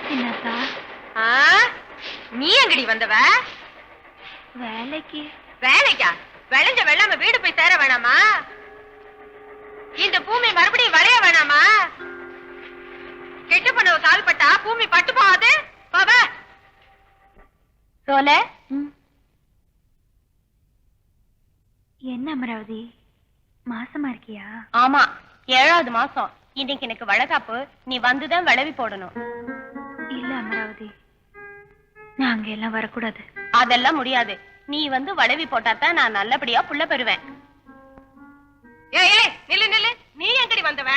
சின்னத்தா. நீ எங்கடி வந்தவ? வேலைக்கு. வேலைக்கா? விளைஞ்ச வெள்ளாம வீடு போய் சேர வேணாமா? இந்த பூமி மறுபடியும் விளைய வேணாமா? கெட்டு பண்ண கால் பட்டா பூமி பட்டு போகாது. பாவ சோல. என்ன அமராவதி, மாசமா இருக்கியா? ஆமா, 7வது மாசம். இன்னைக்கு எனக்கு வளகாப்பு. நீ வந்துதான் விளவி போடணும். இல்ல அமராவதி, நான் அங்க எல்லாம் வரக்கூடாது. அதெல்லாம் முடியாது. நீ வந்து வளவி போட்டாதான் நான் நல்லபடியா புள்ள பெறுவேன். நில்லு நில்லு, நீ எங்கடி வந்தவ?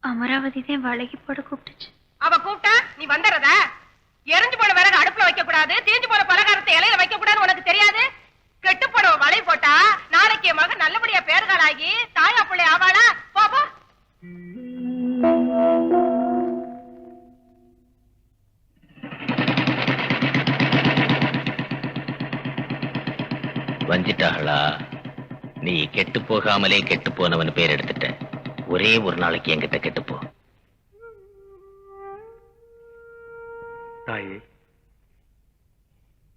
அமராவதி தான் வளைகி போட கூப்பிட்டுச்சு. அவ கூப்பிட்டா நீ வந்துறதா? எரிஞ்சு போன விறகு அடுப்புல வைக்க கூடாது, தீஞ்சு போன பலகாரத்தை இலையில வைக்க கூடாதுன்னு உனக்கு தெரியாது? கெட்டு போன வளை போட்டா நாளைக்கு என் மகன் நல்லபடியா பேறுகாலாகி தாயா பிள்ளை ஆவாளா? பாப்பா வஞ்சிட்டாங்களா? நீ கெட்டு போகாமலே கெட்டு போனவன் பேர் எடுத்துட்ட. ஒரே ஒரு நாளைக்கு என்கிட்ட கெட்டுப்போ. தாயே,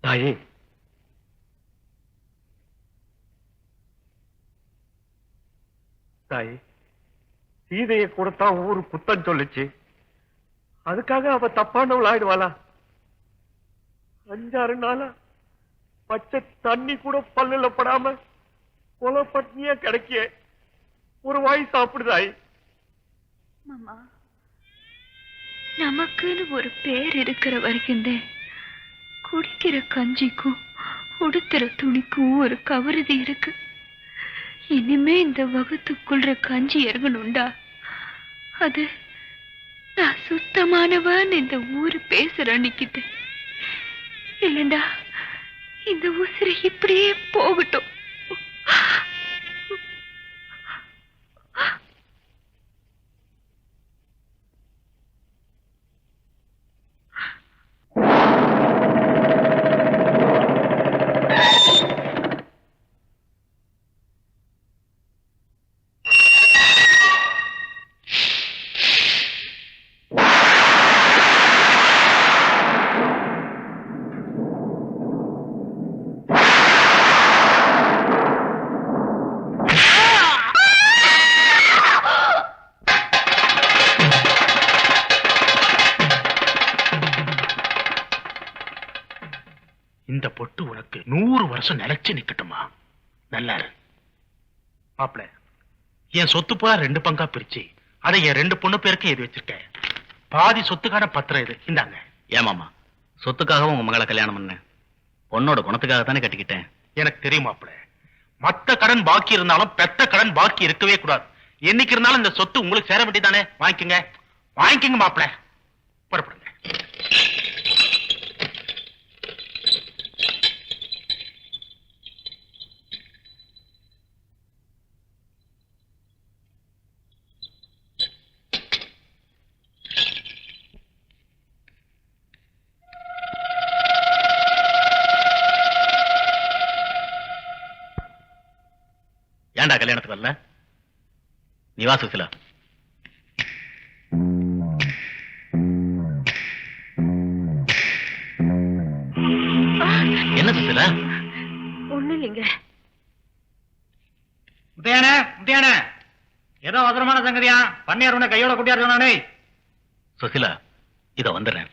தாயே, தாயே, சீதையை கூடத்தான் ஊரு குத்தம் சொல்லுச்சு. அதுக்காக அவ தப்பானவள் ஆயிடுவாளா? 5-6 நாளா பச்சை தண்ணி கூட பல்லுல படாம கொலை பட்னியா கிடைக்க ஒரு வாய் சாப்பிடுதாய். மாமா, நமக்குன்னு ஒரு பேர் இருக்கிற வரைக்கும் குடிக்கிற கஞ்சிக்கும் உடுத்துற துணிக்கும் ஒரு கவருதி இருக்கு. இனிமே இந்த வகுத்துக்குள்ள கஞ்சி இறங்கணும்டா, அது நான் சுத்தமானவன் இந்த ஊரு பேசுற அன்னைக்குது. இல்லண்டா இந்த உசிரை இப்படியே போகட்டும். இந்த பொட்டு உனக்கு 100 வருஷம் நிலைச்சு நிக்கட்டுமா? நல்லாரு மாப்பிள. என் சொத்து பூரா 2 பங்கா பிரிச்சு அதை என் 2 பொண்ணு பேருக்கு எழுதி வச்சிருக்கேன். பாதி சொத்துக்கான பத்திரம் இது. இந்தாங்க. ஏமாமா, சொத்துக்காகவும் உங்க மகளை கல்யாணம் பண்ண? பொண்ணோட குணத்துக்காக தானே கட்டிக்கிட்டேன். எனக்கு தெரியும் மாப்பிள. மத்த கடன் பாக்கி இருந்தாலும் பெத்த கடன் பாக்கி இருக்கவே கூடாது. என்னைக்கு இருந்தாலும் இந்த சொத்து உங்களுக்கு சேர வேண்டியதானே. வாங்கிக்கங்க, வாங்கிக்கங்க மாப்பிள. புறப்படுங்க. ஏன்டா கல்யாணத்துக்கு வரல? நீ வா சுசிலா. என்ன சுசிலா? ஒண்ணு இல்லைங்க. முத்தையான ஏதோ அவசரமான சங்கதியா? பண்ணையார் உன்னை கையோட கூட்டியார் சொன்னானே. சுசிலா, இத வந்துடுறேன்.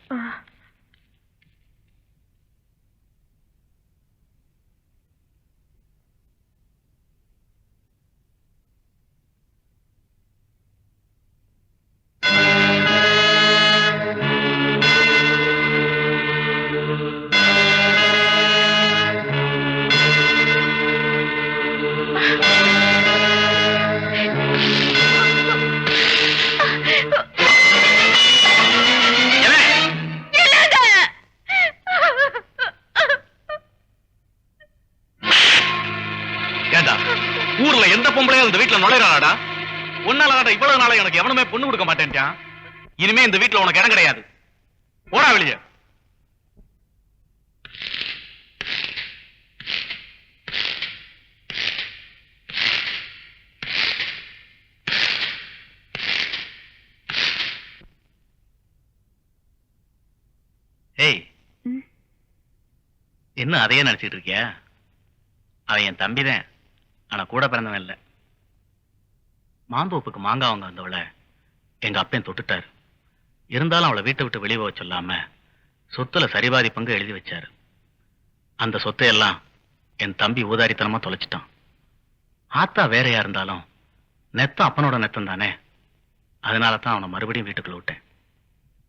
ஊர்ல எந்த பொம்பளையும் இந்த வீட்டுல நுழைறாடா? உன்னால இவ்வளவு நாளா எனக்கு எவனுமே பொண்ணு கொடுக்க மாட்டேன்ட்டான். இனிமே இந்த வீட்டுல உனக்கு இடம் கிடையாது. போடா வெளியே. இன்னும் அதையே நினைச்சிட்டு இருக்கியா? அவன் என் தம்பிதான், ஆனா கூட பிறந்தவன் இல்ல. மாந்தோப்புக்கு மாங்காய் வாங்க வந்தவளை எங்க அப்பன் தொட்டுட்டாரு. இருந்தாலும் அவளை வீட்டை விட்டு வெளியே போக சொல்லாம சொத்துல சரிபாதி பங்கு எழுதி வச்சாரு. அந்த சொத்தையெல்லாம் என் தம்பி ஊதாரித்தனமா தொலைச்சிட்டான். ஆத்தா வேறையா இருந்தாலும் நெத்தம் அப்பனோட நெத்தம் தானே. அதனால தான் அவனை மறுபடியும் வீட்டுக்குள்ள விட்டேன்.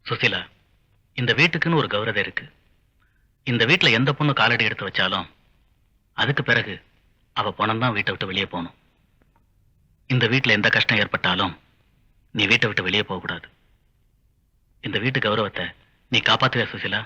சுசீலா, இந்த வீட்டுக்குன்னு ஒரு கௌரவம் இருக்கு. இந்த வீட்டுல எந்த பொண்ணு காலடி எடுத்து வச்சாலும் அதுக்கு பிறகு அவ பணம் தான் வீட்டை விட்டு வெளியே போகணும். இந்த வீட்டுல எந்த கஷ்டம் ஏற்பட்டாலும் நீ வீட்டை விட்டு வெளியே போக கூடாது. இந்த வீட்டு கௌரவத்தை நீ காப்பாத்துவே சுசீலா?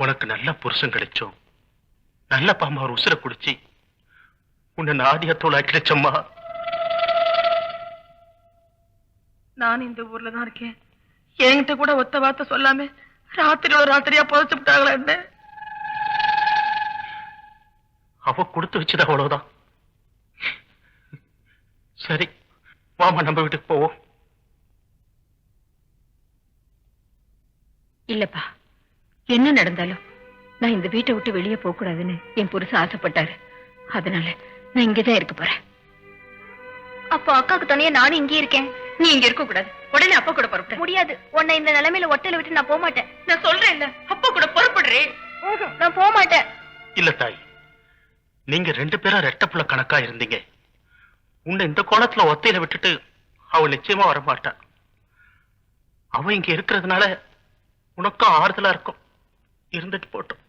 உனக்கு நல்ல புருஷன் கிடைச்சோம். நல்ல பாம்பா ஒரு உசுரை குடிச்சு உன்னை நாடியத்தோள் ஆக்கிடுச்சம்மா. நான் இந்த ஊர்ல தான் இருக்கேன். என்கிட்ட கூட ஒத்த வார்த்தை சொல்லாம ராத்திரியா புதைச்சு விட்டாங்களா என்ன? அவ கொடுத்து வச்சுதான் அவ்வளவுதான். சரி வாமா, நம்ம வீட்டுக்கு போவோம். இல்லப்பா, என்ன நடந்தாலும் நான் இந்த வீட்டை விட்டு வெளியே போக கூடாதுன்னு என் புருஷன் ஆசைப்பட்டாரு. அதனால நான் இங்கதான் இருக்க போறேன். அப்போ அக்காக்கு துணையா நானும் இங்கே இருக்கேன். நீ இங்க இருக்க கூடாது. உடனே அப்பா கூட புறப்பட முடியாது. உன்னை இந்த நிலைமையில ஒட்டையில விட்டு நான் போக மாட்டேன். நான் சொல்றேன் இல்ல, அப்பா கூட புறப்படுறேன். நான் போக மாட்டேன். இல்ல தாய், நீங்க 2 பேரும் ரெட்டப்புள்ள கணக்கா இருந்தீங்க. உன்னை இந்த கோலத்துல ஒத்தையில விட்டுட்டு அவள் நிச்சயமா வரமாட்டான். அவ இங்க இருக்கிறதுனால உனக்கும் ஆறுதலா இருக்கும். இருந்துட்டு போட்டோம்.